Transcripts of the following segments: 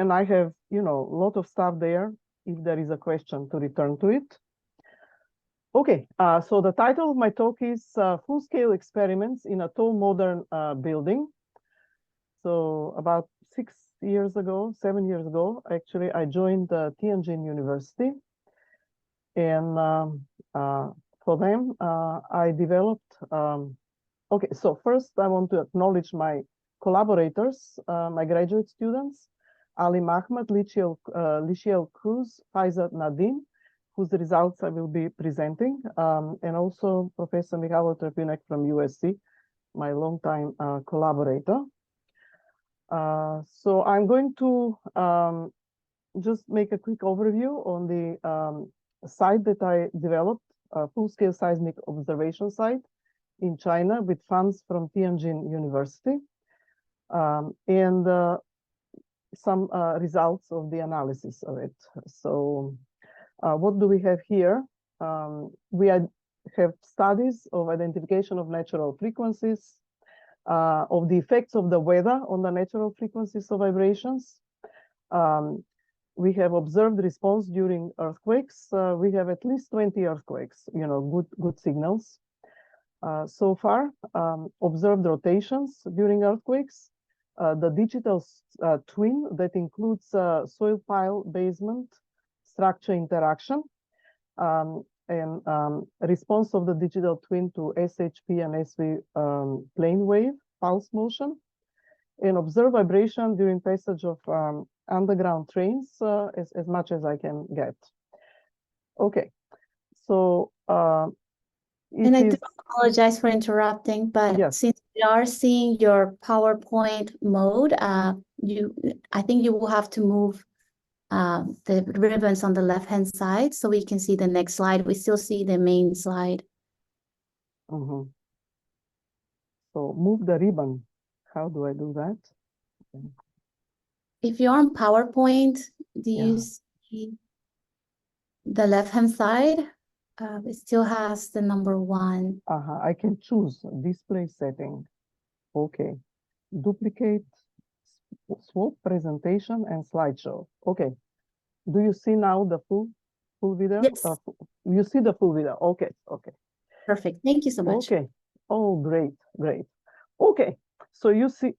And I have, a lot of stuff there if there is a question to return to it. Okay, so the title of my talk is Full-Scale Experiments in a Tall Modern Building. So about 7 years ago, actually, I joined Tianjin University. And for them, I developed, okay, so first I want to acknowledge my collaborators, my graduate students, Ali Mahmoud, Lichiel Cruz, Faizat Nadim, whose results I will be presenting, and also Professor Michalo Trpinek from USC, my longtime collaborator. So I'm going to just make a quick overview on the site that I developed, a full-scale seismic observation site in China with funds from Tianjin University, and some results of the analysis of it. So what do we have here? We have studies of identification of natural frequencies, of the effects of the weather on the natural frequencies of vibrations. We have observed response during earthquakes. We have at least 20 earthquakes, good signals. So far, observed rotations during earthquakes, the digital twin that includes soil pile basement structure interaction, and response of the digital twin to SHP and SV plane wave pulse motion, and observe vibration during passage of underground trains as much as I can get. Okay, so and I do apologize for interrupting, but yes. Since we are seeing your PowerPoint mode, I think you will have to move the ribbons on the left-hand side so we can see the next slide. We still see the main slide. So move the ribbon. How do I do that? Okay. If you're on PowerPoint, do you see the left-hand side? It still has the number 1. I can choose display setting. Okay. Duplicate, swap presentation and slideshow. Okay. Do you see now the full video? Yes. You see the full video. Okay. Okay. Perfect. Thank you so much. Okay. Oh, great. Great. Okay. So you see,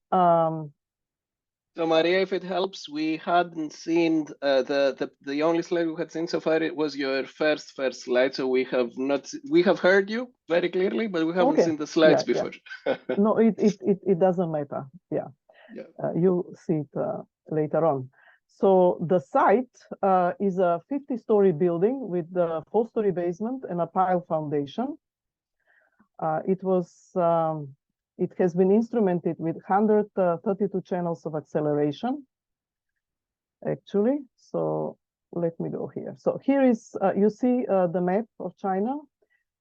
so Maria, if it helps, we hadn't seen the only slide we had seen so far. It was your first slide. So we have heard you very clearly, but we haven't seen the slides before. Yeah. No, it doesn't matter. Yeah. You'll see it later on. So the site is a 50-story building with the 4-story basement and a pile foundation. It has been instrumented with 132 channels of acceleration, actually. So let me go here. So here is, you see the map of China.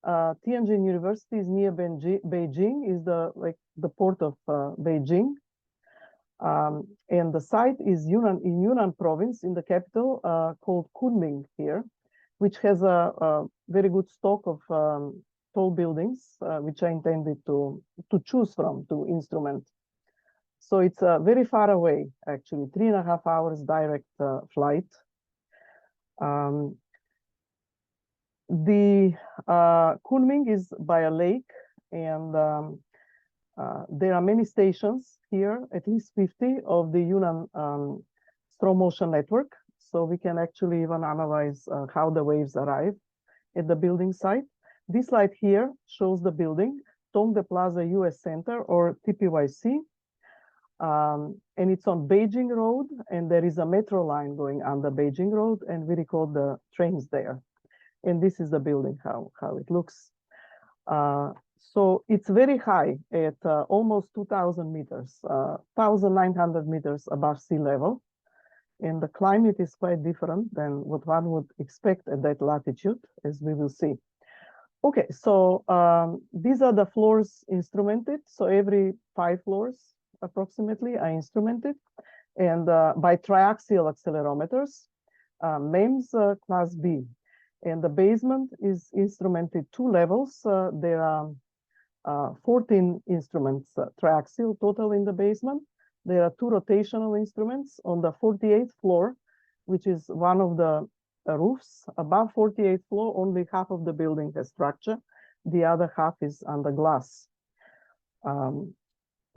Tianjin University is near Beijing, is the port of Beijing. And the site is in Yunnan province, in the capital, called Kunming here, which has a very good stock of tall buildings, which I intended to choose from to instrument. So it's very far away, actually, 3.5 hours direct flight. The Kunming is by a lake, and there are many stations here, at least 50 of the Yunnan strong motion network. So we can actually even analyze how the waves arrive at the building site. This slide here shows the building, Tongde Plaza US Center, or TPYC. And it's on Beijing Road, and there is a metro line going under Beijing Road, and we record the trains there. And this is the building, how it looks. So it's very high at almost 2,000 meters, 1,900 meters above sea level. And the climate is quite different than what one would expect at that latitude, as we will see. Okay, so these are the floors instrumented. So every 5 floors approximately are instrumented, and by triaxial accelerometers, MEMS class B. And the basement is instrumented 2 levels. There are 14 instruments, triaxial total in the basement. there are two rotational instruments on the 48th floor, which is one of the roofs. Above 48th floor, only half of the building has structure. The other half is under glass.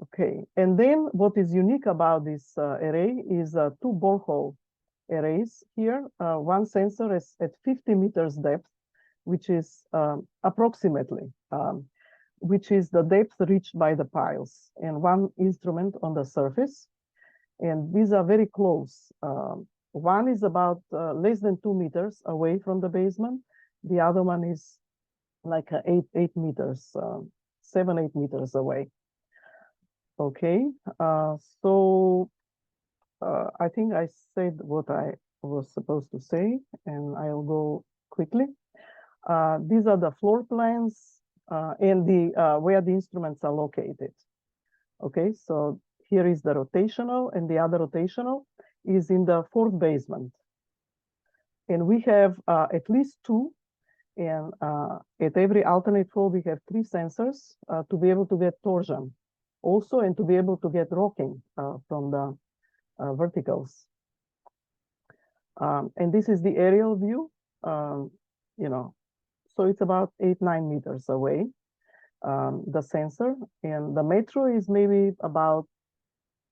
Okay, and then what is unique about this array is two borehole arrays here. One sensor is at 50 meters depth, which is approximately, which is the depth reached by the piles, and one instrument on the surface. And these are very close. One is about less than 2 meters away from the basement. The other one is like 8 meters, 7-8 meters away. Okay, so I think I said what I was supposed to say, and I'll go quickly. These are the floor plans and the where the instruments are located. Okay, so here is the rotational, and the other rotational is in the 4th basement. And we have at least 2, and at every alternate floor we have 3 sensors to be able to get torsion also, and to be able to get rocking from the verticals. And this is the aerial view, you know, so it's about 8-9 meters away, the sensor, and the metro is maybe about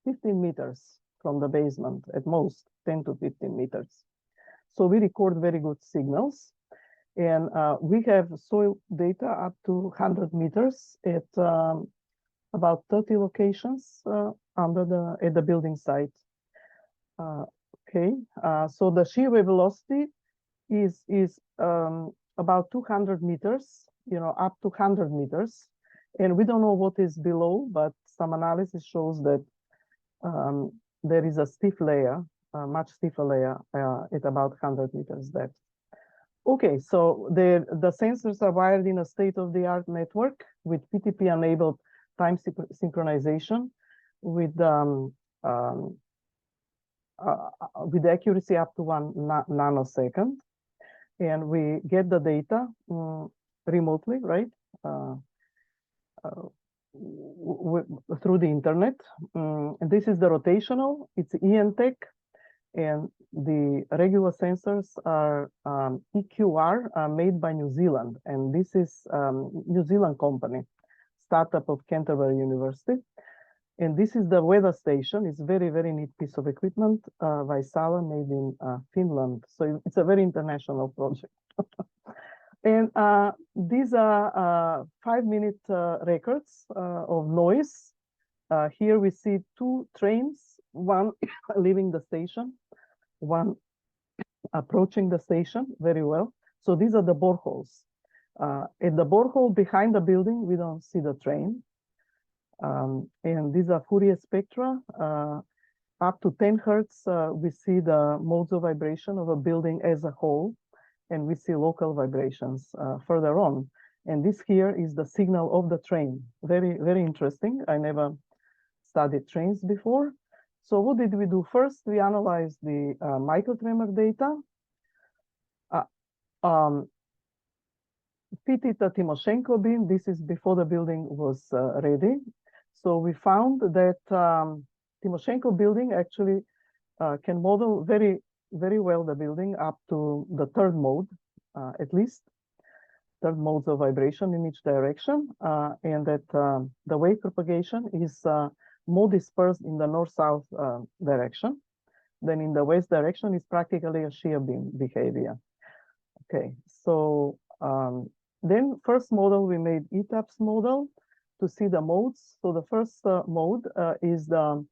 15 meters from the basement, at most 10 to 15 meters. So we record very good signals, and we have soil data up to 100 meters at about 30 locations at the building site. Okay, so the shear wave velocity is about 200 meters, you know, up to 100 meters. And we don't know what is below, but some analysis shows that there is a stiff layer, a much stiffer layer at about 100 meters depth. Okay, so the sensors are wired in a state-of-the-art network with PTP-enabled time synchronization with accuracy up to 1 nanosecond. And we get the data remotely, right? Through the internet. And this is the rotational, it's ENTech, and the regular sensors are EQR made by New Zealand. And this is New Zealand company, startup of Canterbury University. And this is the weather station. It's very, very neat piece of equipment, Vaisala, made in Finland. So it's a very international project. And these are 5-minute records of noise. Here we see 2 trains, one leaving the station, one approaching the station very well. So these are the boreholes. At the borehole behind the building, we don't see the train. And these are Fourier spectra. Up to 10 hertz, we see the modes of vibration of a building as a whole, and we see local vibrations further on. And this here is the signal of the train. Very, very interesting. I never studied trains before. So what did we do? First, we analyzed the microtremor data. Fitted a Timoshenko beam. This is before the building was ready. So we found that Timoshenko building actually can model very, very well the building up to the 3rd mode, at least 3rd modes of vibration in each direction, and that the wave propagation is more dispersed in the north-south direction than in the west direction. Is practically a shear beam behavior. Okay, so then first model we made ETAPS model to see the modes. So the first mode is the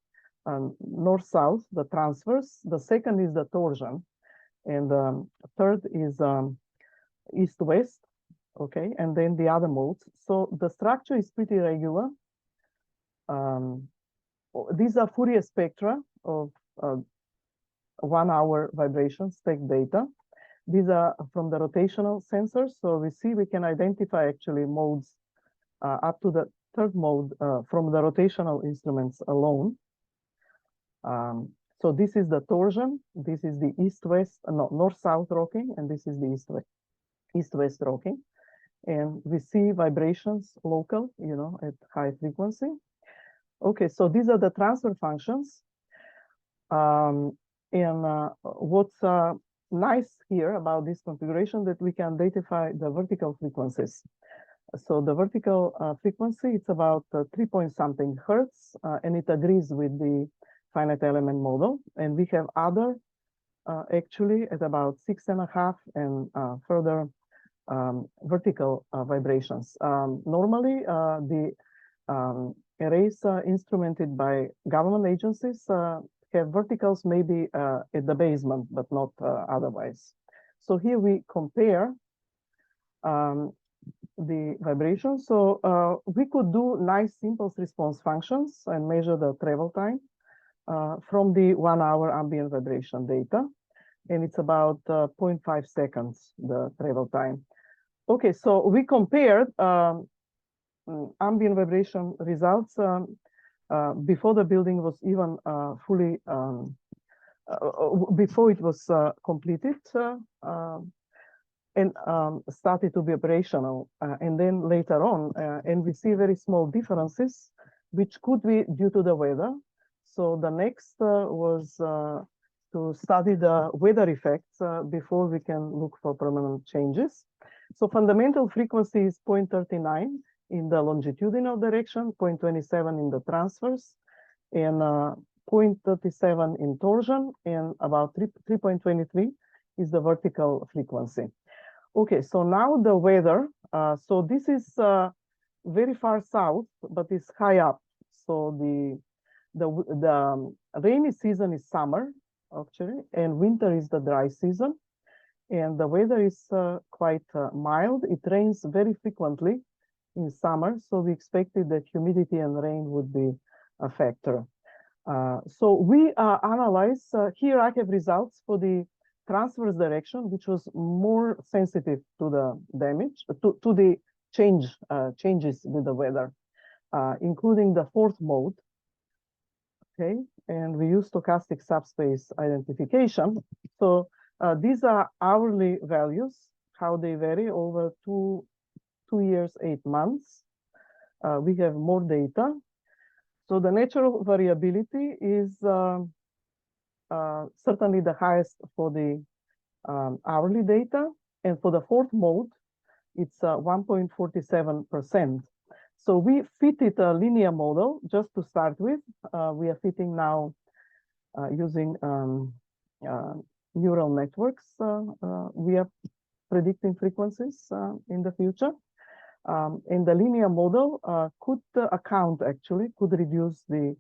north-south, the transverse. The second is the torsion, and the third is east-west. Okay, and then the other modes. So the structure is pretty regular. These are Fourier spectra of 1 hour vibration spec data. These are from the rotational sensors. So we see we can identify actually modes up to the 3rd mode from the rotational instruments alone. So this is the torsion. This is the east-west, north-south rocking, and this is the east-west rocking. And we see vibrations local, you know, at high frequency. Okay, so these are the transfer functions. What's nice here about this configuration that we can identify the vertical frequencies. So the vertical frequency, it's about 3-point-something hertz, and it agrees with the finite element model. And we have other actually at about 6.5 and further vertical vibrations. Normally, the arrays instrumented by government agencies have verticals maybe at the basement, but not otherwise. So here we compare the vibrations. So we could do nice impulse response functions and measure the travel time from the 1-hour ambient vibration data. And it's about 0.5 seconds, the travel time. Okay, so we compared ambient vibration results before the building was even fully, before it was completed and started to be operational, and then later on, and we see very small differences, which could be due to the weather. So the next was to study the weather effects before we can look for permanent changes. So fundamental frequency is 0.39 in the longitudinal direction, 0.27 in the transverse, and 0.37 in torsion, and about 3.23 is the vertical frequency. Okay, so now the weather. So this is very far south, but it's high up. So the rainy season is summer, actually, and winter is the dry season. And the weather is quite mild. It rains very frequently in summer, so we expected that humidity and rain would be a factor. So we analyze, here I have results for the transverse direction, which was more sensitive to the damage, to the changes with the weather, including the fourth mode. Okay, and we use stochastic subspace identification. So these are hourly values, how they vary over 2 years, 8 months. We have more data. So the natural variability is certainly the highest for the hourly data. And for the fourth mode, it's 1.47%. So we fitted a linear model just to start with. We are fitting now using neural networks. We are predicting frequencies in the future. And the linear model could account, actually, could reduce the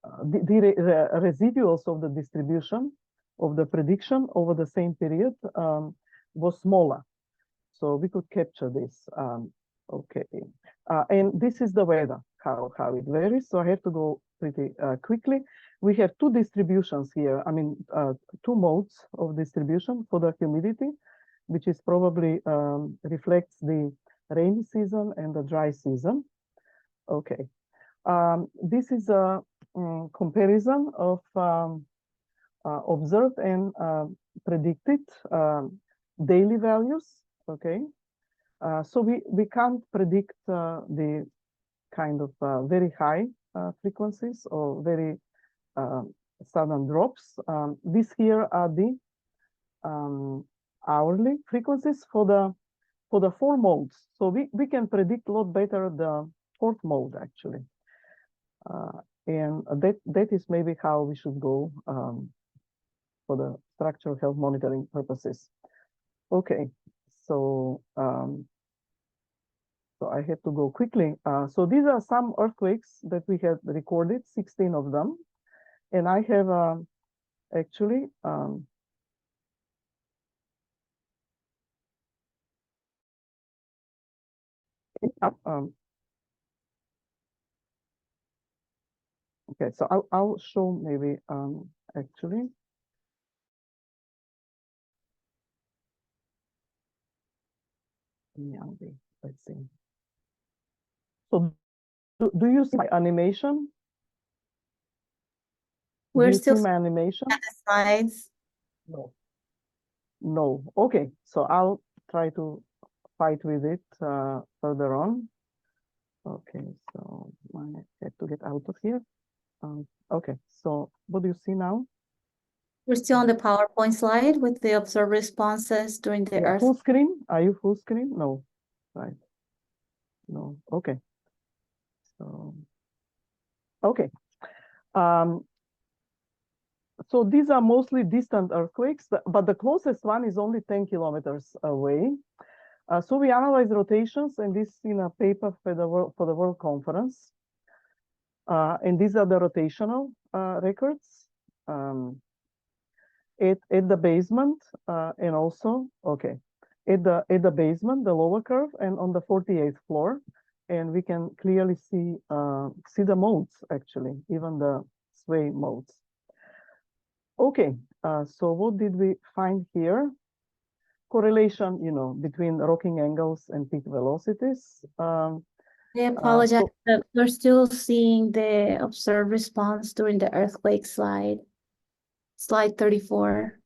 residuals of the distribution of the prediction over the same period was smaller. So we could capture this. Okay. And this is the weather, how it varies. So I have to go pretty quickly. We have two distributions here. I mean, two modes of distribution for the humidity, which is probably reflects the rainy season and the dry season. Okay. This is a comparison of observed and predicted daily values. Okay. So we can't predict the kind of very high frequencies or very sudden drops. These here are the hourly frequencies for the 4 modes. So we can predict a lot better the 4th mode, actually. And that is maybe how we should go for the structural health monitoring purposes. Okay, so so I have to go quickly. So these are some earthquakes that we have recorded, 16 of them. And I have actually okay, so I'll show maybe actually. Yeah, let's see. So do you see my animation? We're do you still see my animation? at the slides. No. No. Okay, so I'll try to fight with it further on. Okay, so I have to get out of here. Okay, so what do you see now? We're still on the PowerPoint slide with the observed responses during the Yeah, Earth. full screen? Are you full screen? No, right. No, okay. So, okay. So these are mostly distant earthquakes, but the closest one is only 10 kilometers away. So we analyze rotations, and this in a paper for the World Conference. And these are the rotational records at the basement, and also, okay, at the basement, the lower curve, and on the 48th floor. And we can clearly see the modes, actually, even the sway modes. Okay, so what did we find here? Correlation, between rocking angles and peak velocities. I apologize, but we're still seeing the observed response during the earthquake slide. Slide 34.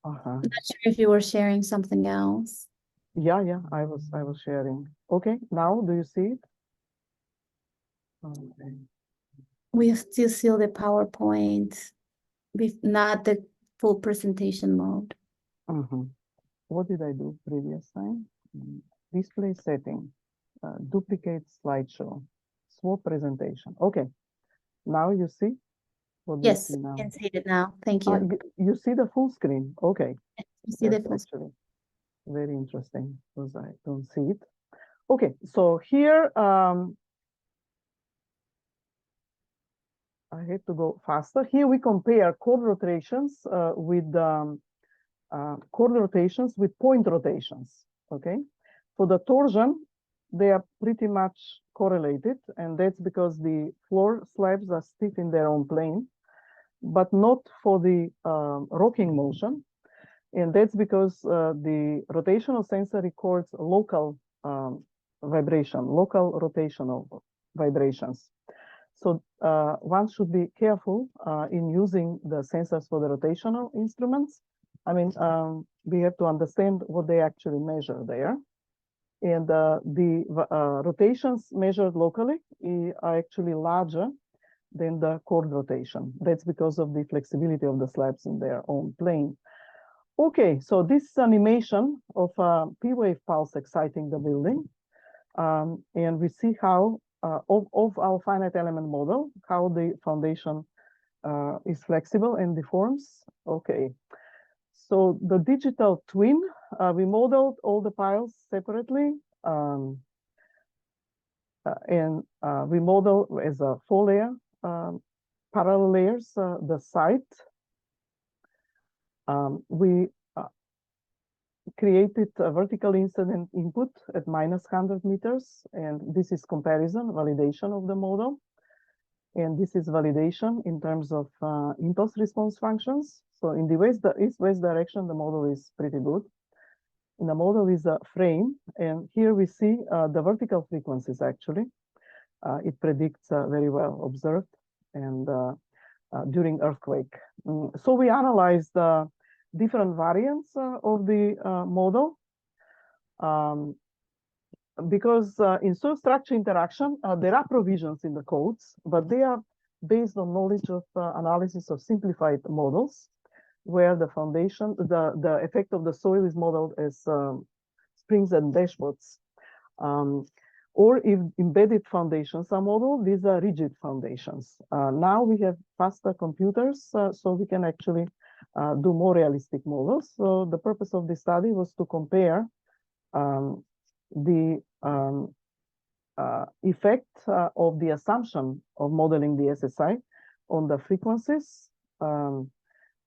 I'm not sure if you were sharing something else. Yeah, I was sharing. Okay, now do you see it? Okay. We still see the PowerPoint, not the full presentation mode. What did I do previous time? Display setting, duplicate slideshow, swap presentation. Okay, now you see what do you Yes, see now? I can see it now. Thank you. You see the full screen. Okay, You see the that's full screen. actually very interesting because I don't see it. Okay, so here I have to go faster. Here we compare chord rotations with point rotations. Okay, for the torsion, they are pretty much correlated, and that's because the floor slabs are stiff in their own plane, but not for the rocking motion. And that's because the rotational sensor records local vibration, local rotational vibrations. So one should be careful in using the sensors for the rotational instruments. I mean, we have to understand what they actually measure there. And the rotations measured locally are actually larger than the chord rotation. That's because of the flexibility of the slabs in their own plane. Okay, so this is animation of a P-wave pulse exciting the building. And we see how, of our finite element model, how the foundation is flexible and deforms. Okay, so the digital twin, we modeled all the piles separately. And we model as a 4-layer, parallel layers, the site. We created a vertical incident input at -100 meters, and this is comparison, validation of the model. And this is validation in terms of impulse response functions. So in the east-west direction, the model is pretty good. And the model is a frame, and here we see the vertical frequencies, actually. It predicts very well observed and during earthquake. So we analyzed different variants of the model because in soil structure interaction, there are provisions in the codes, but they are based on knowledge of analysis of simplified models, where the foundation, the effect of the soil is modeled as springs and dashboards. Or if embedded foundations are modeled, these are rigid foundations. Now we have faster computers, so we can actually do more realistic models. So the purpose of this study was to compare the effect of the assumption of modeling the SSI on the frequencies,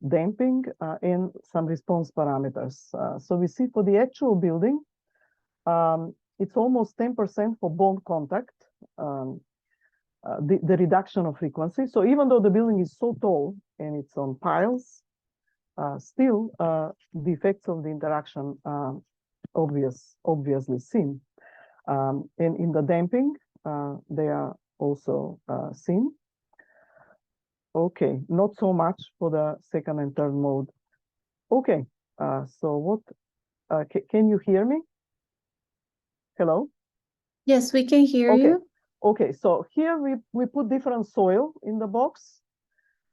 damping, and some response parameters. So we see for the actual building, it's almost 10% for bone contact, the reduction of frequency. So even though the building is so tall and it's on piles, still the effects of the interaction obviously seen. And in the damping, they are also seen. Okay, not so much for the second and third mode. Okay, so what, can you hear me? Hello? Yes, we can hear Okay. you. Okay, so here we put different soil in the box,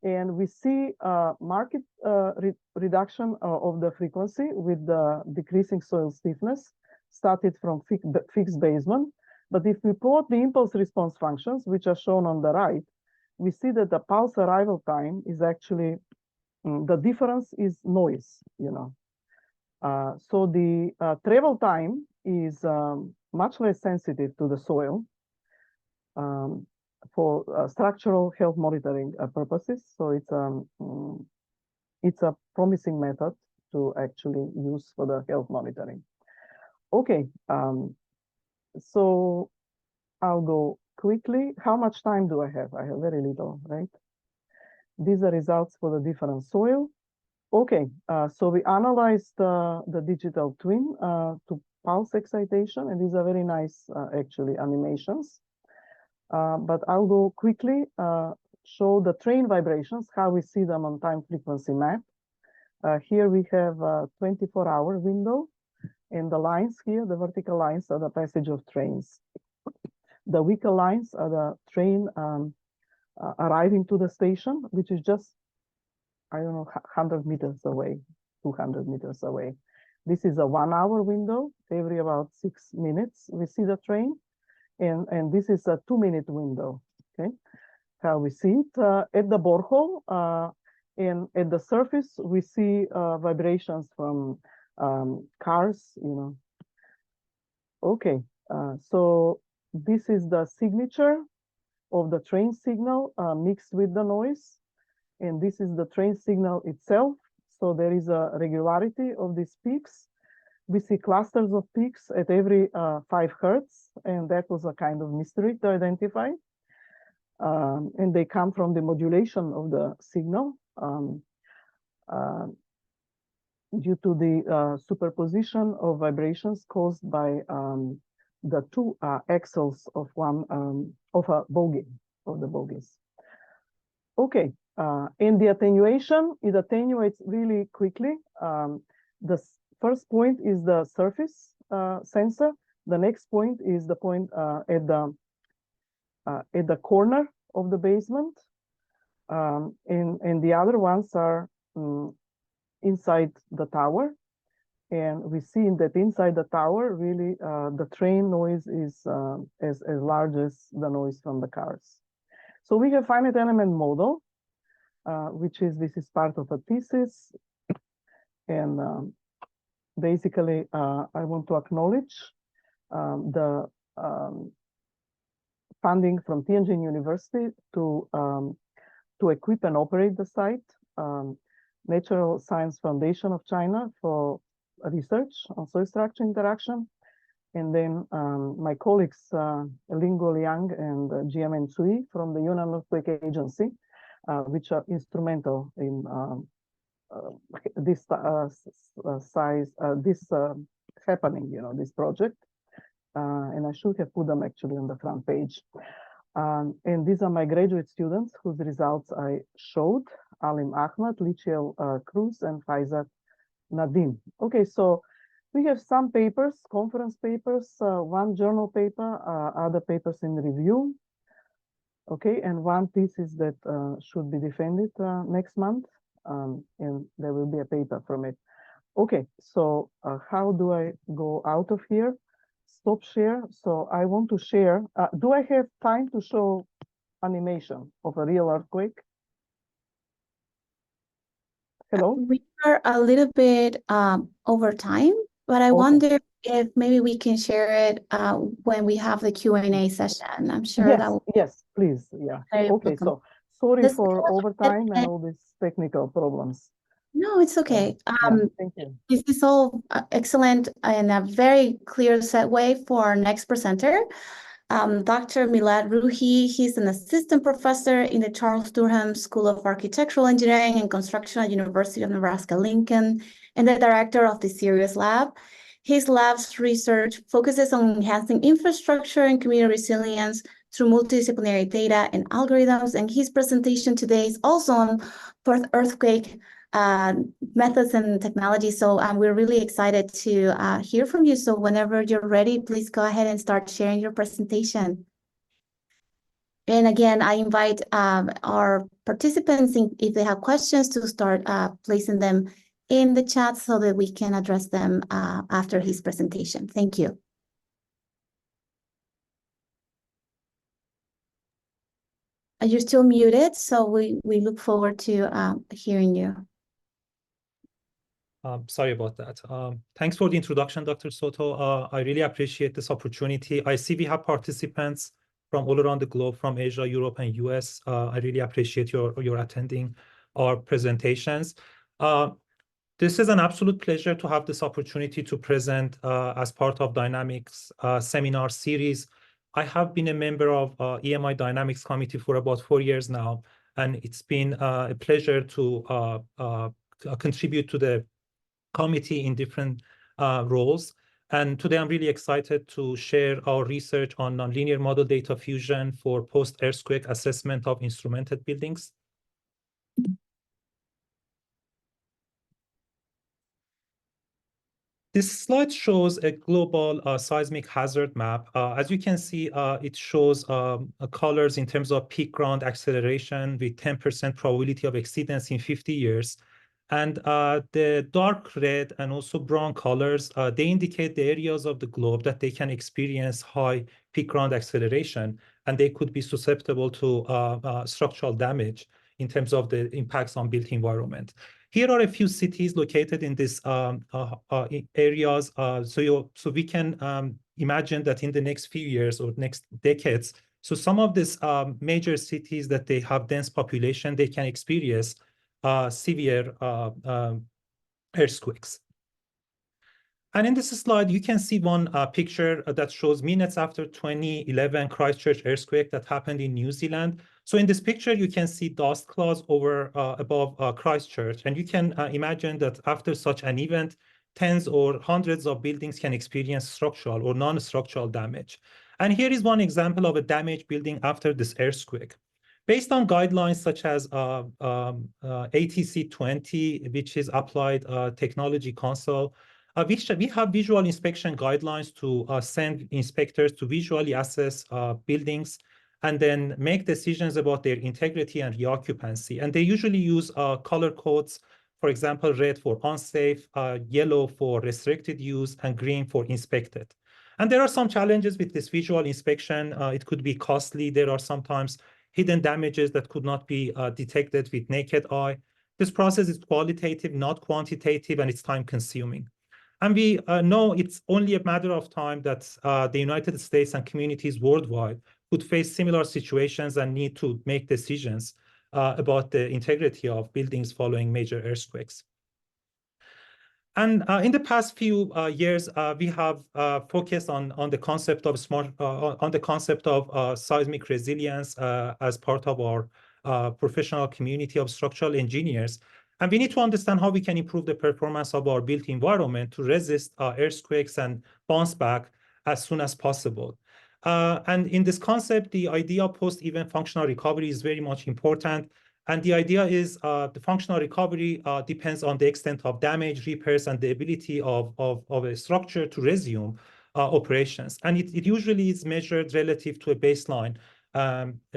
and we see marked reduction of the frequency with the decreasing soil stiffness, started from fixed basement. But if we plot the impulse response functions, which are shown on the right, we see that the pulse arrival time is actually, the difference is noise, you know. So the travel time is much less sensitive to the soil for structural health monitoring purposes. So it's a promising method to actually use for the health monitoring. Okay, so I'll go quickly. How much time do I have? I have very little, right? These are results for the different soil. Okay, so we analyzed the digital twin to pulse excitation, and these are very nice, actually, animations. But I'll go quickly, show the train vibrations, how we see them on time frequency map. Here we have a 24-hour window, and the lines here, the vertical lines, are the passage of trains. The weaker lines are the train arriving to the station, which is just, I don't know, 100 meters away, 200 meters away. This is a 1-hour window. Every about 6 minutes, we see the train. And this is a 2-minute window, okay? How we see it at the borehole, and at the surface, we see vibrations from cars, you know. Okay, so this is the signature of the train signal mixed with the noise. And this is the train signal itself. So there is a regularity of these peaks. We see clusters of peaks at every 5 hertz, and that was a kind of mystery to identify. And they come from the modulation of the signal due to the superposition of vibrations caused by the 2 axles of of a bogie, of the bogies. Okay, and the attenuation, it attenuates really quickly. The first point is the surface sensor. The next point is the point at the corner of the basement, and the other ones are inside the tower. And we see that inside the tower, really, the train noise is as large as the noise from the cars. So we have finite element model, this is part of a thesis. And basically, I want to acknowledge the funding from Tianjin University to equip and operate the site, Natural Science Foundation of China for research on soil structure interaction, and then my colleagues Lingguo Liang and Jiamen Cui from the Yunnan Earthquake Agency, which are instrumental in this happening, you know, this project. And I should have put them actually on the front page. And these are my graduate students whose results I showed: Alim Ahmad, Lichiel Cruz, and Faizat Nadim. Okay, so we have some papers, conference papers, 1 journal paper, other papers in review. Okay, and 1 thesis that should be defended next month, and there will be a paper from it. Okay, so how do I go out of here? Stop share. So I want to share. Do I have time to show animation of a real earthquake? Hello? We are a little bit over time, but I wonder if maybe we can share it when we have the Q&A session. I'm sure yes, that will yes, please. Yeah. Okay, welcome. so sorry Let's for go overtime ahead and all these technical problems. No, it's okay. Thank you. This is all excellent and a very clear segue for our next presenter. Dr. Milad Roohi, he's an assistant professor in the Charles Durham School of Architectural Engineering and Construction at University of Nebraska-Lincoln, and the director of the Sirius Lab. His lab's research focuses on enhancing infrastructure and community resilience through multidisciplinary data and algorithms, and his presentation today is also on earthquake methods and technology. So we're really excited to hear from you. So whenever you're ready, please go ahead and start sharing your presentation. And again, I invite our participants, if they have questions, to start placing them in the chat so that we can address them after his presentation. Thank you. You're still muted, so we look forward to hearing you. Sorry about that. Thanks for the introduction, Dr. Soto. I really appreciate this opportunity. I see we have participants from all around the globe, from Asia, Europe, and US. I really appreciate your attending our presentations. This is an absolute pleasure to have this opportunity to present as part of Dynamics seminar series. I have been a member of EMI Dynamics Committee for about 4 years now, and it's been a pleasure to contribute to the committee in different roles. And today I'm really excited to share our research on nonlinear model data fusion for post-earthquake assessment of instrumented buildings. This slide shows a global seismic hazard map. As you can see, it shows colors in terms of peak ground acceleration with 10% probability of exceedance in 50 years. And the dark red and also brown colors, they indicate the areas of the globe that they can experience high peak ground acceleration, and they could be susceptible to structural damage in terms of the impacts on built environment. Here are a few cities located in these areas. So we can imagine that in the next few years or next decades, so some of these major cities that they have dense population, they can experience severe earthquakes. And in this slide, you can see one picture that shows minutes after 2011 Christchurch earthquake that happened in New Zealand. So in this picture, you can see dust clouds over above Christchurch. And you can imagine that after such an event, tens or hundreds of buildings can experience structural or non-structural damage. And here is one example of a damaged building after this earthquake. Based on guidelines such as ATC 20, which is Applied Technology Council, we have visual inspection guidelines to send inspectors to visually assess buildings and then make decisions about their integrity and reoccupancy. And they usually use color codes, for example, red for unsafe, yellow for restricted use, and green for inspected. And there are some challenges with this visual inspection. It could be costly. There are sometimes hidden damages that could not be detected with naked eye. This process is qualitative, not quantitative, and it's time-consuming. And we know it's only a matter of time that the United States and communities worldwide could face similar situations and need to make decisions about the integrity of buildings following major earthquakes. And in the past few years, we have focused on the concept of seismic resilience as part of our professional community of structural engineers. And we need to understand how we can improve the performance of our built environment to resist earthquakes and bounce back as soon as possible. And in this concept, the idea of post-event functional recovery is very much important. And the idea is the functional recovery depends on the extent of damage, repairs, and the ability of a structure to resume operations. And it usually is measured relative to a baseline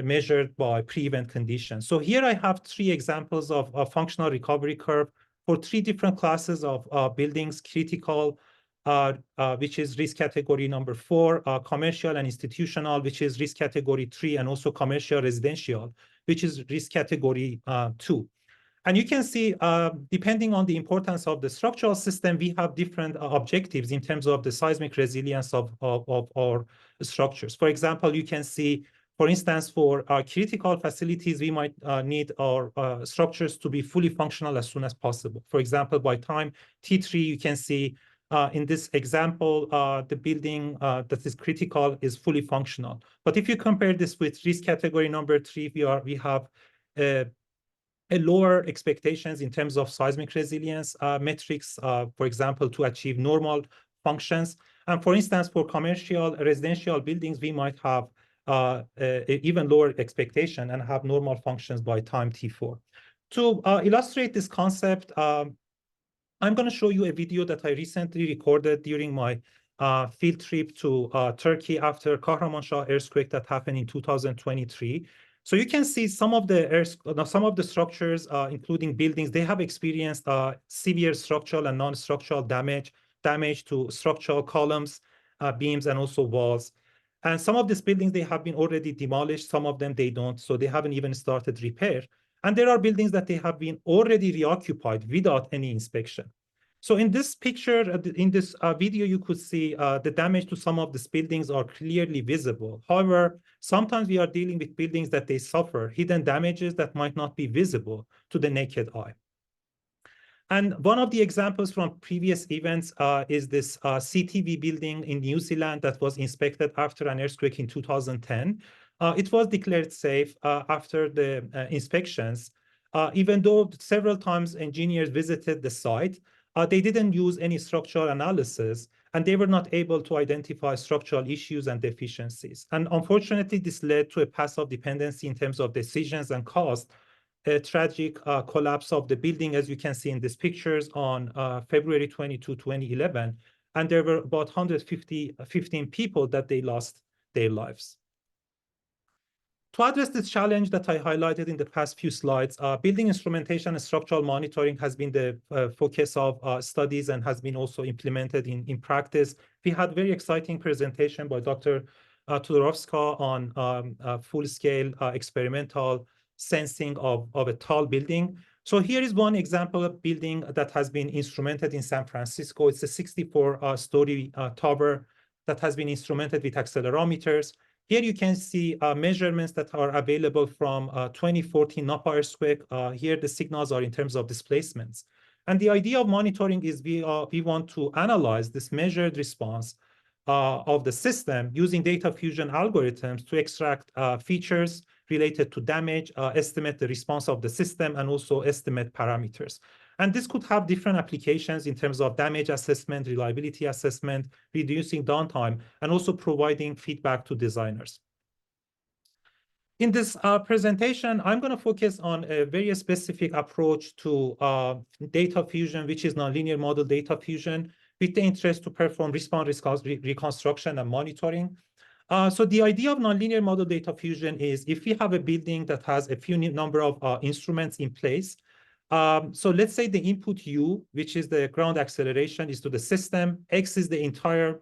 measured by pre-event conditions. So here I have 3 examples of a functional recovery curve for 3 different classes of buildings: critical, which is risk category number 4, commercial and institutional, which is risk category 3, and also commercial residential, which is risk category 2. And you can see, depending on the importance of the structural system, we have different objectives in terms of the seismic resilience of our structures. For example, you can see, for instance, for our critical facilities, we might need our structures to be fully functional as soon as possible. For example, by time T3, you can see in this example, the building that is critical is fully functional. But if you compare this with risk category number 3, we have a lower expectations in terms of seismic resilience metrics, for example, to achieve normal functions. And for instance, for commercial residential buildings, we might have even lower expectation and have normal functions by time T4. To illustrate this concept, I'm going to show you a video that I recently recorded during my field trip to Turkey after Kahramanmaraş earthquake that happened in 2023. So you can see some of the structures, including buildings, they have experienced severe structural and non-structural damage to structural columns, beams, and also walls. And some of these buildings, they have been already demolished. Some of them, they don't. So they haven't even started repair. And there are buildings that they have been already reoccupied without any inspection. So in this picture, in this video, you could see the damage to some of these buildings are clearly visible. However, sometimes we are dealing with buildings that they suffer hidden damages that might not be visible to the naked eye. And one of the examples from previous events is this CTV building in New Zealand that was inspected after an earthquake in 2010. It was declared safe after the inspections, even though several times engineers visited the site. They didn't use any structural analysis, and they were not able to identify structural issues and deficiencies. And unfortunately, this led to a path of dependency in terms of decisions and cost, a tragic collapse of the building, as you can see in these pictures, on February 22, 2011. And there were about 15 people that they lost their lives. To address this challenge that I highlighted in the past few slides, building instrumentation and structural monitoring has been the focus of studies and has been also implemented in practice. We had very exciting presentation by Dr. Todorovska on full-scale experimental sensing of a tall building. So here is one example of building that has been instrumented in San Francisco. It's a 64-story tower that has been instrumented with accelerometers. Here you can see measurements that are available from 2014 Napa earthquake. Here the signals are in terms of displacements. And the idea of monitoring is we want to analyze this measured response of the system using data fusion algorithms to extract features related to damage, estimate the response of the system, and also estimate parameters. And this could have different applications in terms of damage assessment, reliability assessment, reducing downtime, and also providing feedback to designers. In this presentation, I'm going to focus on a very specific approach to data fusion, which is nonlinear model data fusion, with the interest to perform response reconstruction and monitoring. So the idea of nonlinear model data fusion is if we have a building that has a few number of instruments in place. So let's say the input U, which is the ground acceleration, is to the system. X is the entire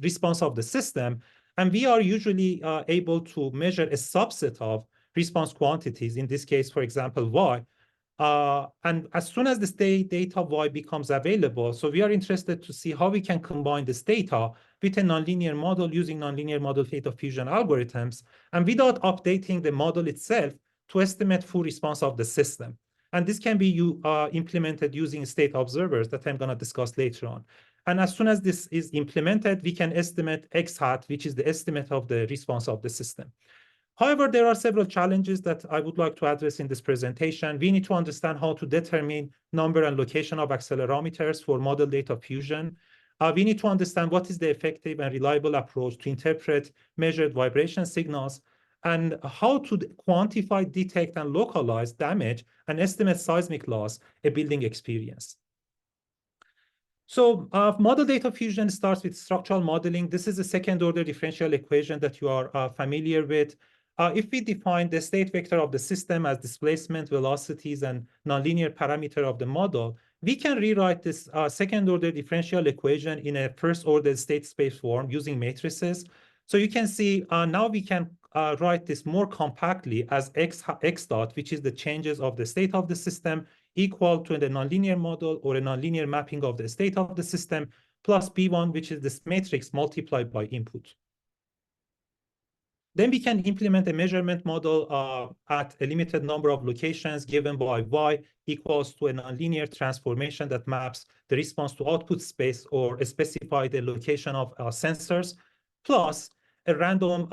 response of the system. And we are usually able to measure a subset of response quantities, in this case, for example, Y. And as soon as this data Y becomes available, so we are interested to see how we can combine this data with a nonlinear model using nonlinear model data fusion algorithms, and without updating the model itself to estimate full response of the system. And this can be implemented using state observers that I'm going to discuss later on. And as soon as this is implemented, we can estimate X hat, which is the estimate of the response of the system. However, there are several challenges that I would like to address in this presentation. We need to understand how to determine number and location of accelerometers for model data fusion. We need to understand what is the effective and reliable approach to interpret measured vibration signals, and how to quantify, detect, and localize damage and estimate seismic loss a building experience. So model data fusion starts with structural modeling. This is a second-order differential equation that you are familiar with. If we define the state vector of the system as displacement, velocities, and nonlinear parameter of the model, we can rewrite this second-order differential equation in a first-order state space form using matrices. So you can see now we can write this more compactly as x dot, which is the changes of the state of the system, equal to the nonlinear model or a nonlinear mapping of the state of the system, plus B1, which is this matrix multiplied by input. Then we can implement a measurement model at a limited number of locations given by Y equals to a nonlinear transformation that maps the response to output space or specify the location of sensors, plus a random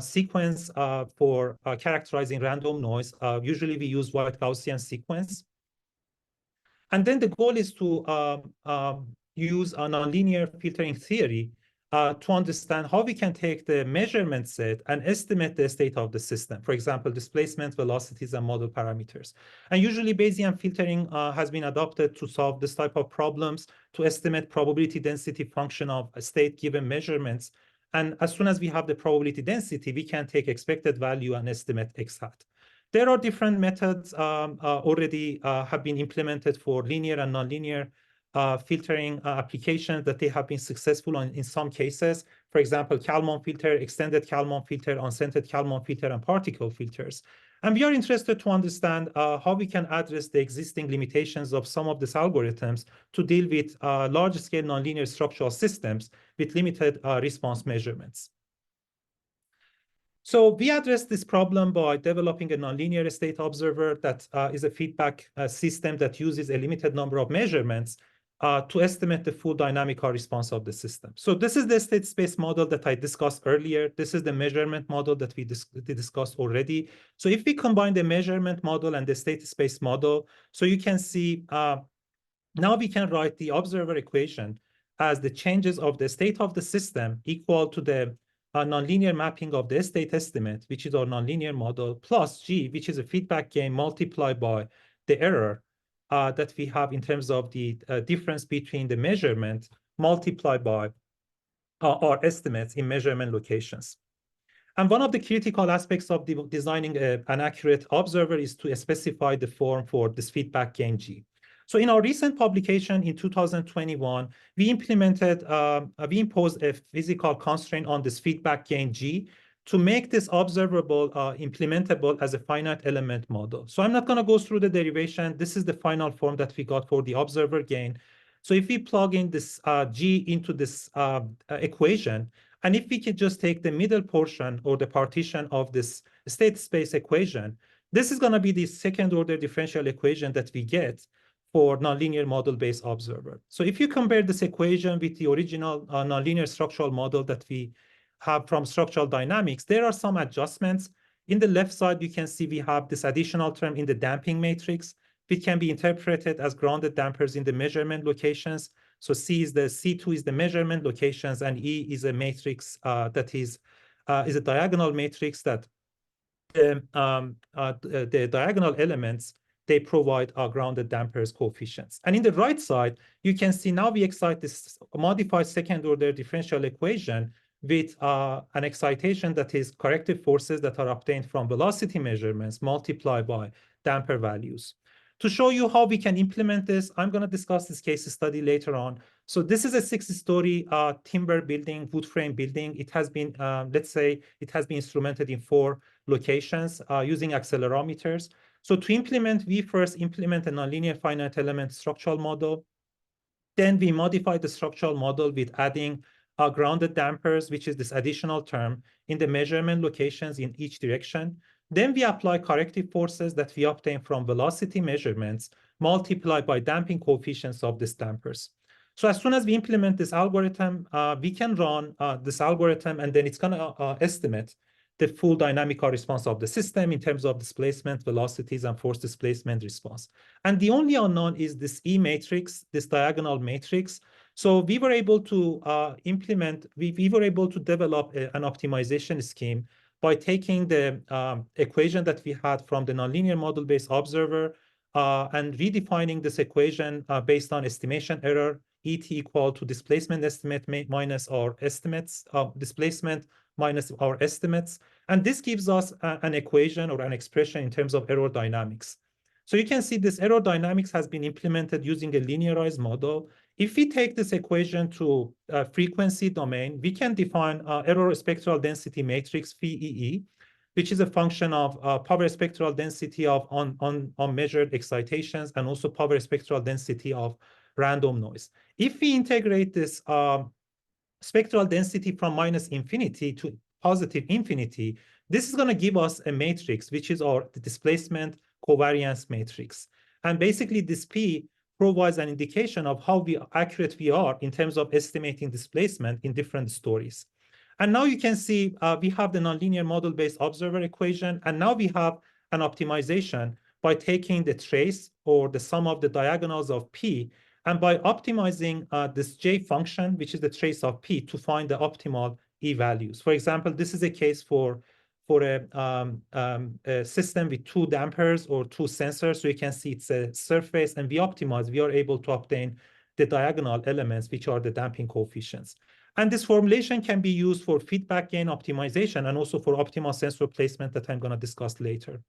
sequence for characterizing random noise. Usually we use white Gaussian sequence. And then the goal is to use a nonlinear filtering theory to understand how we can take the measurement set and estimate the state of the system. For example, displacement, velocities, and model parameters. And usually Bayesian filtering has been adopted to solve this type of problems, to estimate probability density function of a state given measurements. And as soon as we have the probability density, we can take expected value and estimate x hat. There are different methods already have been implemented for linear and nonlinear filtering applications that they have been successful in some cases. For example, Kalman filter, extended Kalman filter, unscented Kalman filter, and particle filters. And we are interested to understand how we can address the existing limitations of some of these algorithms to deal with large-scale nonlinear structural systems with limited response measurements. So we address this problem by developing a nonlinear state observer that is a feedback system that uses a limited number of measurements to estimate the full dynamical response of the system. So this is the state space model that I discussed earlier. This is the measurement model that we discussed already. So if we combine the measurement model and the state space model, so you can see now we can write the observer equation as the changes of the state of the system equal to the nonlinear mapping of the state estimate, which is our nonlinear model, plus G, which is a feedback gain multiplied by the error that we have in terms of the difference between the measurement multiplied by our estimates in measurement locations. And one of the critical aspects of designing an accurate observer is to specify the form for this feedback gain G. So in our recent publication in 2021, we imposed a physical constraint on this feedback gain G to make this observable implementable as a finite element model. So I'm not going to go through the derivation. This is the final form that we got for the observer gain. So if we plug in this G into this equation, and if we can just take the middle portion or the partition of this state space equation, this is going to be the second order differential equation that we get for nonlinear model-based observer. So if you compare this equation with the original nonlinear structural model that we have from structural dynamics, there are some adjustments. In the left side, you can see we have this additional term in the damping matrix, which can be interpreted as grounded dampers in the measurement locations. So C2 is the measurement locations, and E is a matrix that is a diagonal matrix that the diagonal elements, they provide grounded dampers coefficients. And in the right side, you can see now we excite this modified second order differential equation with an excitation that is corrective forces that are obtained from velocity measurements multiplied by damper values. To show you how we can implement this, I'm going to discuss this case study later on. So this is a 6-story timber building, wood frame building. It has been, let's say, it has been instrumented in 4 locations using accelerometers. So to implement, we first implement a nonlinear finite element structural model. Then we modify the structural model with adding grounded dampers, which is this additional term, in the measurement locations in each direction. Then we apply corrective forces that we obtain from velocity measurements multiplied by damping coefficients of these dampers. So as soon as we implement this algorithm, we can run this algorithm, and then it's going to estimate the full dynamical response of the system in terms of displacement, velocities, and force displacement response. And the only unknown is this E matrix, this diagonal matrix. So we were able to we were able to develop an optimization scheme by taking the equation that we had from the nonlinear model-based observer and redefining this equation based on estimation error, ET equal to displacement estimate minus our estimates, displacement minus our estimates. And this gives us an equation or an expression in terms of aerodynamics. So you can see this aerodynamics has been implemented using a linearized model. If we take this equation to a frequency domain, we can define error spectral density matrix phi, which is a function of power spectral density of unmeasured excitations and also power spectral density of random noise. If we integrate this spectral density from minus infinity to positive infinity, this is going to give us a matrix, which is our displacement covariance matrix. And basically this P provides an indication of how accurate we are in terms of estimating displacement in different stories. And now you can see we have the nonlinear model-based observer equation, and now we have an optimization by taking the trace or the sum of the diagonals of P and by optimizing this J function, which is the trace of P, to find the optimal E values. For example, this is a case for a system with 2 dampers or 2 sensors. So you can see it's a surface, and we are able to obtain the diagonal elements, which are the damping coefficients. And this formulation can be used for feedback gain optimization and also for optimal sensor placement that I'm going to discuss later.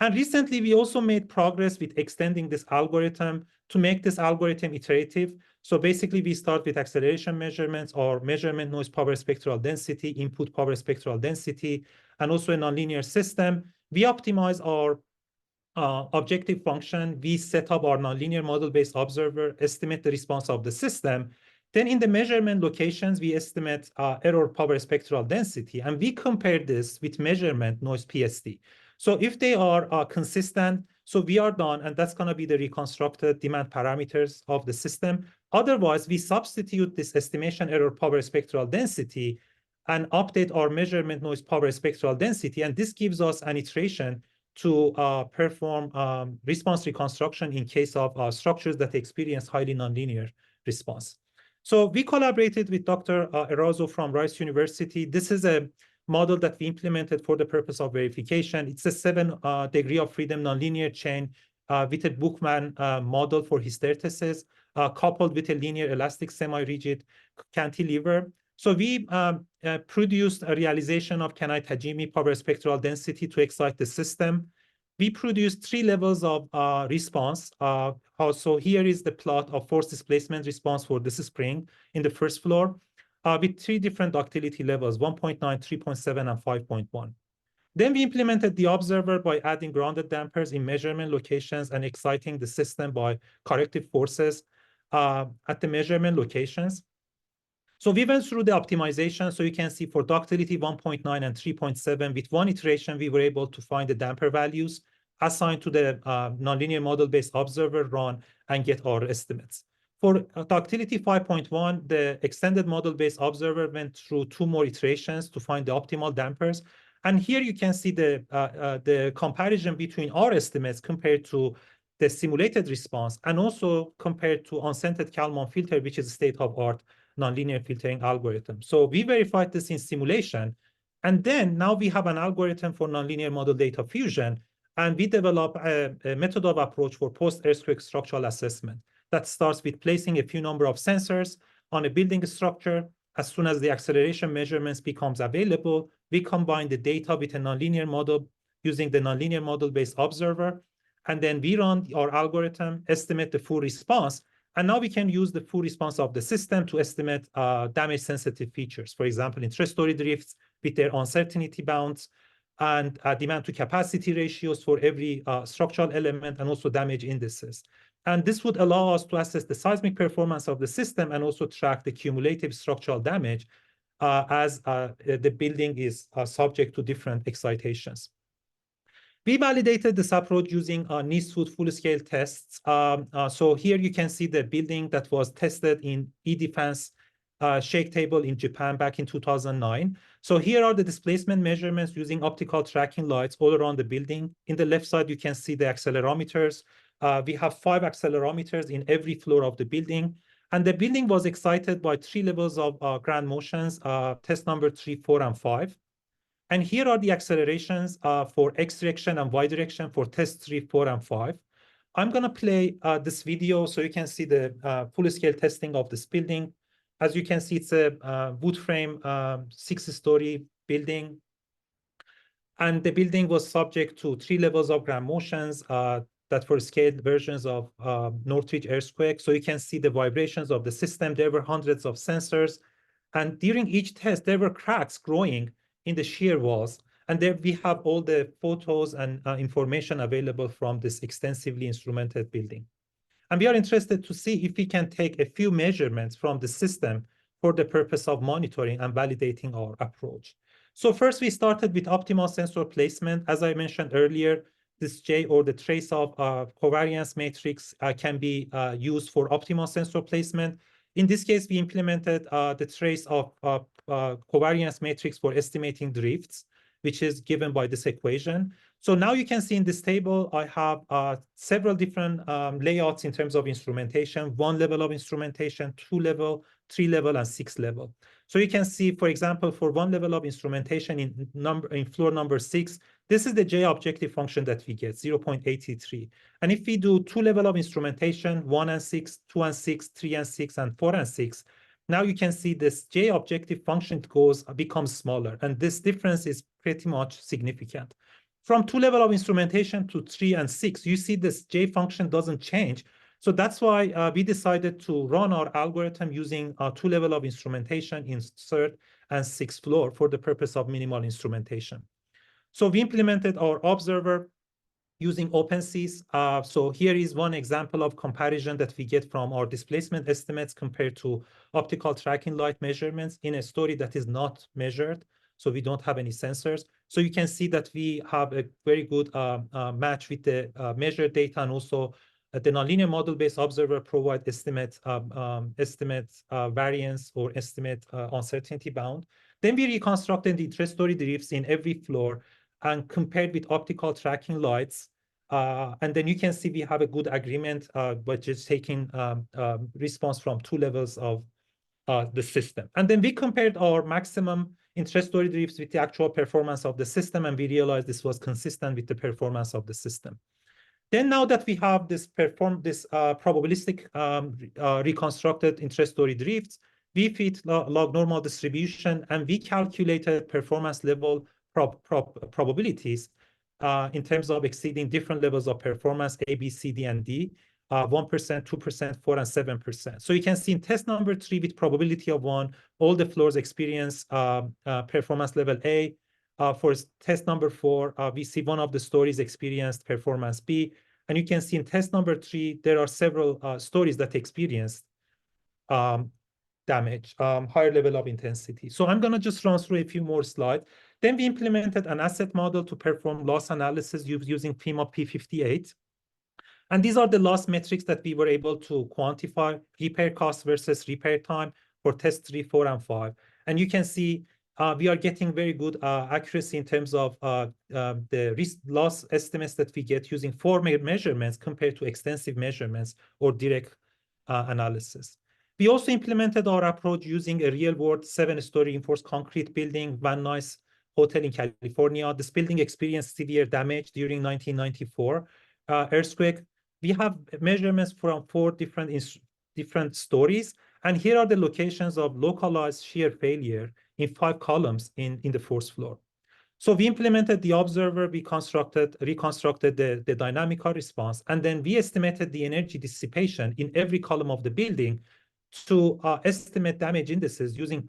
And recently, we also made progress with extending this algorithm to make this algorithm iterative. So basically, we start with acceleration measurements or measurement noise power spectral density, input power spectral density, and also a nonlinear system. We optimize our objective function. We set up our nonlinear model-based observer, estimate the response of the system. Then in the measurement locations, we estimate error power spectral density, and we compare this with measurement noise PSD. So if they are consistent, so we are done, and that's going to be the reconstructed demand parameters of the system. Otherwise, we substitute this estimation error power spectral density and update our measurement noise power spectral density, and this gives us an iteration to perform response reconstruction in case of structures that experience highly nonlinear response. So we collaborated with Dr. Erazo from Rice University. This is a model that we implemented for the purpose of verification. It's a 7 degree of freedom nonlinear chain with a Bookman model for hysteresis, coupled with a linear elastic semi-rigid cantilever. So we produced a realization of Kanai Tajimi power spectral density to excite the system. We produced 3 levels of response. Also, here is the plot of force displacement response for this spring in the first floor with 3 different ductility levels, 1.9, 3.7, and 5.1. Then we implemented the observer by adding grounded dampers in measurement locations and exciting the system by corrective forces at the measurement locations. So we went through the optimization. So you can see for ductility 1.9 and 3.7, with 1 iteration, we were able to find the damper values assigned to the nonlinear model-based observer run and get our estimates. For ductility 5.1, the extended model-based observer went through 2 more iterations to find the optimal dampers. And here you can see the comparison between our estimates compared to the simulated response, and also compared to unscented Kalman filter, which is a state-of-art nonlinear filtering algorithm. So we verified this in simulation. And then now we have an algorithm for nonlinear model data fusion, and we develop a method of approach for post-earthquake structural assessment that starts with placing a few number of sensors on a building structure. As soon as the acceleration measurements becomes available, we combine the data with a nonlinear model using the nonlinear model-based observer, and then we run our algorithm, estimate the full response, and now we can use the full response of the system to estimate damage-sensitive features. For example, interstory drifts with their uncertainty bounds, and demand to capacity ratios for every structural element, and also damage indices. And this would allow us to assess the seismic performance of the system and also track the cumulative structural damage as the building is subject to different excitations. We validated this approach using NIST full-scale tests. So here you can see the building that was tested in E-Defense shake table in Japan back in 2009. So here are the displacement measurements using optical tracking lights all around the building. In the left side, you can see the accelerometers. We have 5 accelerometers in every floor of the building. And the building was excited by 3 levels of grand motions, test number 3, 4, and 5. And here are the accelerations for X direction and Y direction for test 3, 4, and 5. I'm going to play this video so you can see the full-scale testing of this building. As you can see, it's a wood frame 6-story building. And the building was subject to 3 levels of grand motions that were scaled versions of Northridge earthquake. So you can see the vibrations of the system. There were hundreds of sensors. And during each test, there were cracks growing in the shear walls. And there we have all the photos and information available from this extensively instrumented building. And we are interested to see if we can take a few measurements from the system for the purpose of monitoring and validating our approach. So first, we started with optimal sensor placement. As I mentioned earlier, this J, or the trace of covariance matrix, can be used for optimal sensor placement. In this case, we implemented the trace of covariance matrix for estimating drifts, which is given by this equation. So now you can see in this table, I have several different layouts in terms of instrumentation, 1 level of instrumentation, 2 level, 3 level, and 6 level. So you can see, for example, for 1 level of instrumentation in floor number 6, this is the J objective function that we get, 0.83. And if we do 2 level of instrumentation, 1 and 6, 2 and 6, 3 and 6, and 4 and 6, now you can see this J objective function becomes smaller, and this difference is pretty much significant. From 2 level of instrumentation to 3 and 6, you see this J function doesn't change. So that's why we decided to run our algorithm using 2 level of instrumentation in 3rd and 6th floor for the purpose of minimal instrumentation. So we implemented our observer using OpenSys. So here is one example of comparison that we get from our displacement estimates compared to optical tracking light measurements in a story that is not measured. So we don't have any sensors. So you can see that we have a very good match with the measured data, and also the nonlinear model-based observer provide estimate variance or estimate uncertainty bound. Then we reconstructed the intra-story drifts in every floor and compared with optical tracking lights. And then you can see we have a good agreement by just taking response from 2 levels of the system. And then we compared our maximum intra-story drifts with the actual performance of the system, and we realized this was consistent with the performance of the system. Then now that we have this probabilistic reconstructed intra-story drifts, we fit log normal distribution, and we calculated performance level probabilities in terms of exceeding different levels of performance, A, B, C, D, and D, 1%, 2%, 4%, and 7%. So you can see in test number 3 with probability of 1, all the floors experience performance level A. For test number 4, we see one of the stories experienced performance B. And you can see in test number 3, there are several stories that experienced damage, higher level of intensity. So I'm going to just run through a few more slides. Then we implemented an asset model to perform loss analysis using FEMA P58. And these are the loss metrics that we were able to quantify: repair cost versus repair time for test 3, 4, and 5. And you can see we are getting very good accuracy in terms of the loss estimates that we get using 4 measurements compared to extensive measurements or direct analysis. We also implemented our approach using a real-world 7-story reinforced concrete building, Van Nuys Hotel in California. This building experienced severe damage during 1994 earthquake. We have measurements from 4 different stories, and here are the locations of localized shear failure in 5 columns in the 4th floor. So we implemented the observer, we reconstructed the dynamical response, and then we estimated the energy dissipation in every column of the building to estimate damage indices using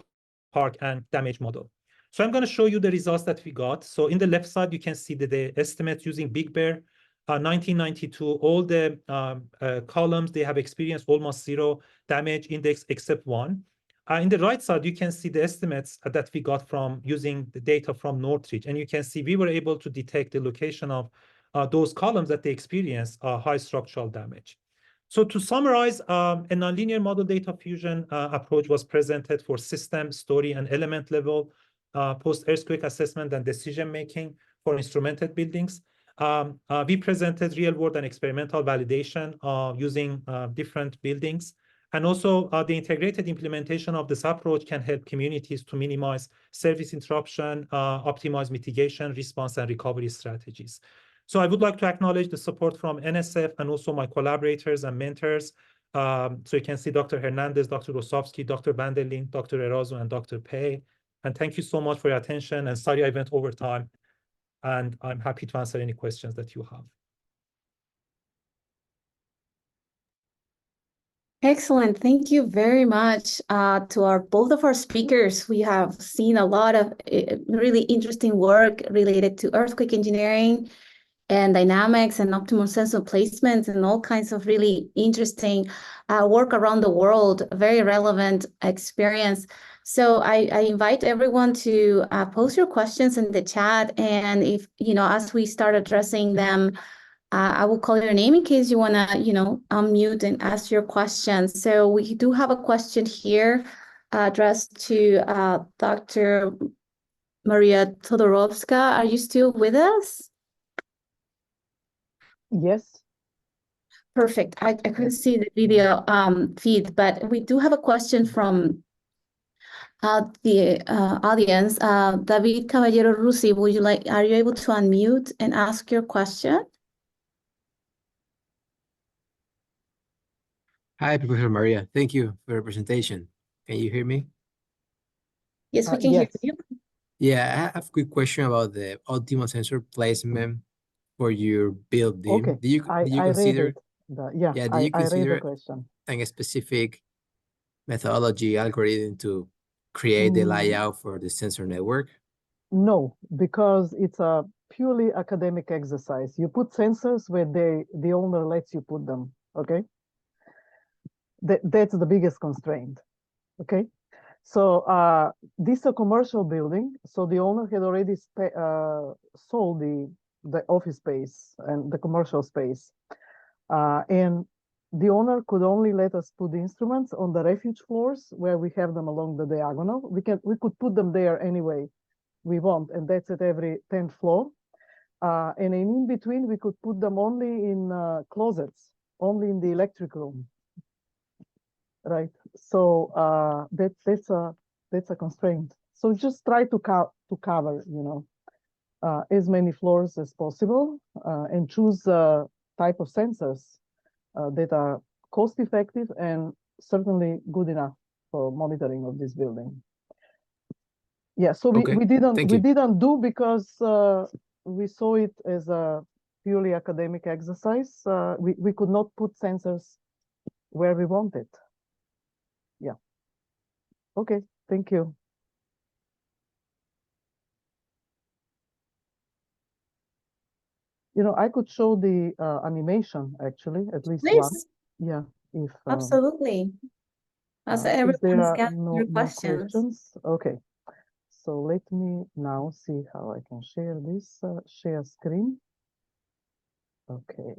Park and damage model. So I'm going to show you the results that we got. So in the left side, you can see the estimates using Big Bear. 1992, all the columns, they have experienced almost 0 damage index except 1. In the right side, you can see the estimates that we got from using the data from Northridge. And you can see we were able to detect the location of those columns that they experienced high structural damage. So to summarize, a nonlinear model data fusion approach was presented for system, story, and element level post-earthquake assessment and decision-making for instrumented buildings. We presented real-world and experimental validation using different buildings. And also the integrated implementation of this approach can help communities to minimize service interruption, optimize mitigation, response, and recovery strategies. So I would like to acknowledge the support from NSF and also my collaborators and mentors. So you can see Dr. Hernandez, Dr. Rosovsky, Dr. Vanderling, Dr. Erazo, and Dr. Pei. And thank you so much for your attention. And sorry I went over time. And I'm happy to answer any questions that you have. Excellent. Thank you very much to both of our speakers. We have seen a lot of really interesting work related to earthquake engineering and dynamics and optimal sensor placements and all kinds of really interesting work around the world, very relevant experience. So I invite everyone to post your questions in the chat, and if, as we start addressing them, I will call your name in case you want to, unmute and ask your questions. So we do have a question here addressed to Dr. Maria Todorovska. Are you still with us? Yes. Perfect. I couldn't see the video feed, but we do have a question from the audience. David Caballero Rusi, are you able to unmute and ask your question? Hi, Professor Maria. Thank you for your presentation. Can you hear me? Yes, we can hear Yes. you. Yeah, I have a quick question about the optimal sensor placement for your building. Okay. Do you I read consider, it. Yeah, do you I read the consider question. a specific methodology algorithm to create the layout for the sensor network? No, because it's a purely academic exercise. You put sensors where the owner lets you put them, okay? That's the biggest constraint, okay? So this is a commercial building, so the owner had already sold the office space and the commercial space. And the owner could only let us put the instruments on the refuge floors where we have them along the diagonal. We could put them there anyway we want, and that's at every 10th floor. And in between, we could put them only in closets, only in the electric room, right? So that's a constraint. So just try to cover, as many floors as possible, and choose type of sensors that are cost effective and certainly good enough for monitoring of this building. Yeah, so Okay, we thank you. didn't do because we saw it as a purely academic exercise. We could not put sensors where we wanted. Yeah. Okay, thank you. I could show the animation actually, at least one. Please, Yeah, if absolutely. As if everyone's there are got your no questions. questions. Okay. So let me now see how I can share this, share screen. Okay.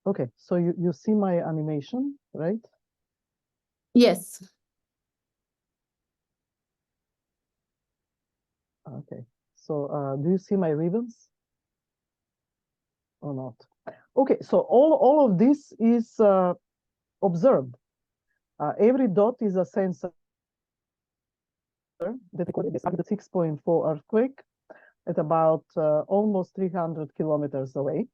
Okay, so you see my animation, right? Yes. Okay, so do you see my ribbons or not? Okay, so all of this is observed. Every dot is a sensor that recorded this 6.4 earthquake at about almost 300 kilometers away.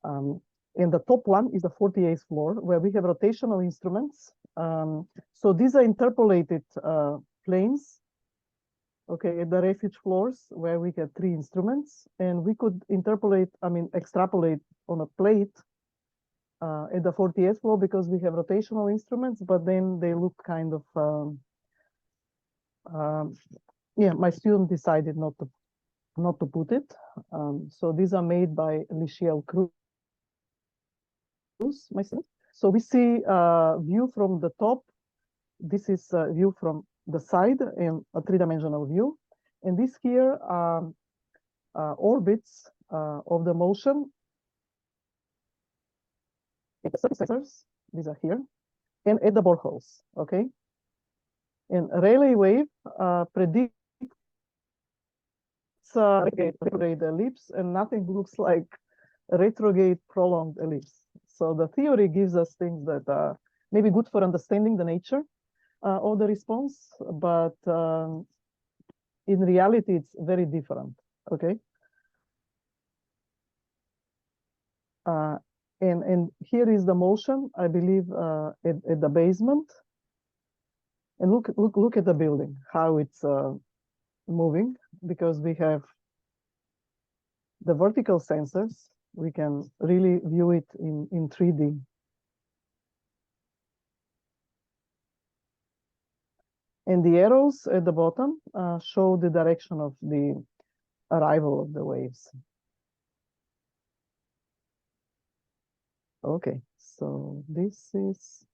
And the top one is the 48th floor, where we have rotational instruments. So these are interpolated planes, okay, at the refuge floors, where we have 3 instruments, and we could extrapolate on a plate at the 48th floor because we have rotational instruments, but then they look kind of, yeah, my student decided not to put it. So these are made by Lichiel Cruz, my student. So we see view from the top. This is a view from the side in a 3-dimensional view. And this here orbits of the motion. Sensors, these are here, and at the boreholes, okay? And Rayleigh wave predicts retrograde ellipse, and nothing looks like a retrograde prolonged ellipse. So the theory gives us things that are maybe good for understanding the nature of the response, but in reality, it's very different, okay? And here is the motion, I believe, at the basement. And look at the building, how it's moving, because we have the vertical sensors. We can really view it in 3D. And the arrows at the bottom show the direction of the arrival of the waves. Okay, so this is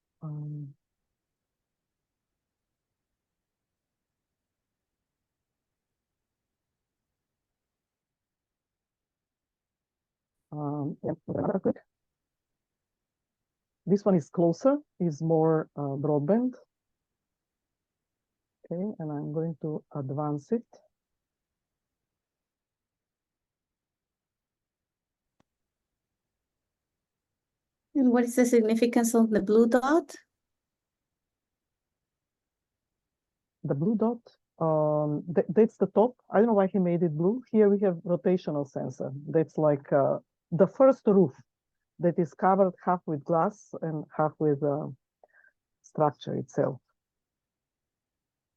this one is closer, is more broadband. Okay, and I'm going to advance it. And what is the significance of the blue dot? The blue dot, that's the top. I don't know why he made it blue. Here we have rotational sensor. That's like the first roof that is covered half with glass and half with structure itself.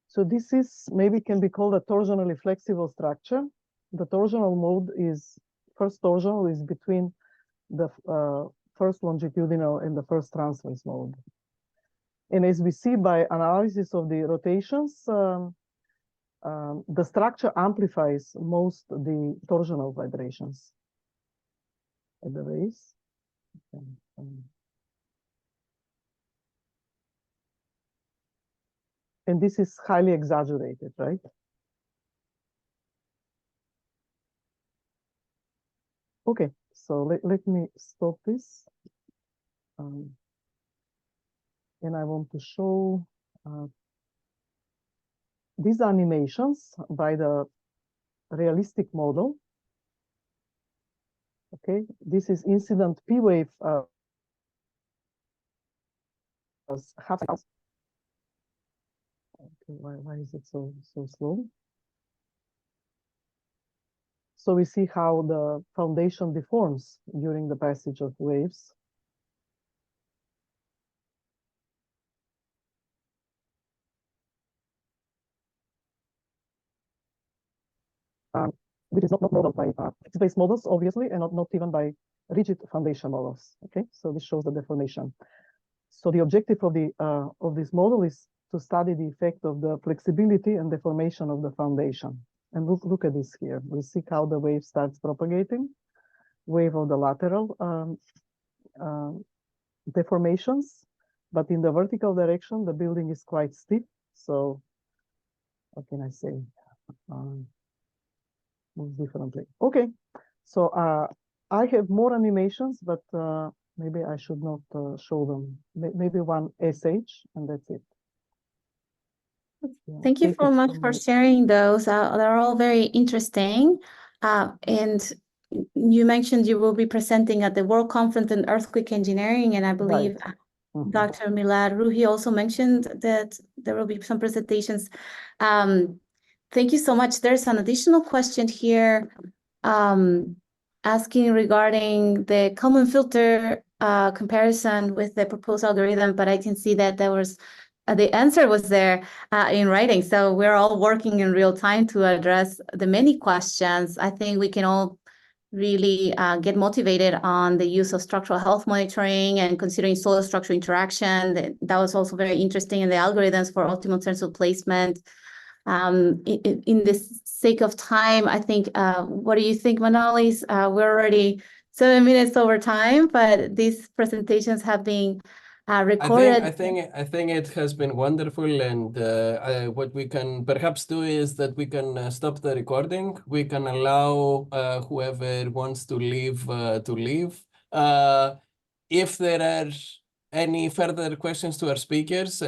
So this is maybe can be called a torsionally flexible structure. The torsional mode is, first torsional is between the first longitudinal and the first transverse mode. And as we see by analysis of the rotations, the structure amplifies most the torsional vibrations at the base. And this is highly exaggerated, right? Okay, so let me stop this. And I want to show these animations by the realistic model. Okay, this is incident P wave happening. Okay, why is it so slow? So we see how the foundation deforms during the passage of waves. Which is not modeled by fixed-base models, obviously, and not even by rigid foundation models. Okay, so this shows the deformation. So the objective of this model is to study the effect of the flexibility and deformation of the foundation. And look at this here. We see how the wave starts propagating, wave of the lateral deformations, but in the vertical direction, the building is quite steep. So what can I say? Moves differently. Okay, so I have more animations, but maybe I should not show them. Maybe one SH, and that's it. Yeah, Thank you so much for sharing those. They're all very interesting. And you mentioned you will be presenting at the World Conference in Earthquake Engineering, and I believe Dr. Milad Roohi also mentioned that there will be some presentations. Thank you so much. There's an additional question here asking regarding the Kalman filter comparison with the proposed algorithm, but I can see that there was the answer was there in writing. So we're all working in real time to address the many questions. I think we can all really get motivated on the use of structural health monitoring and considering soil structure interaction. That was also very interesting in the algorithms for optimal tensile placement. In this sake of time, I think, what do you think, Manolis? We're already 7 minutes over time, but these presentations have been recorded. I think it has been wonderful, and what we can perhaps do is that we can stop the recording. We can allow whoever wants to leave to leave. If there are any further questions to our speakers,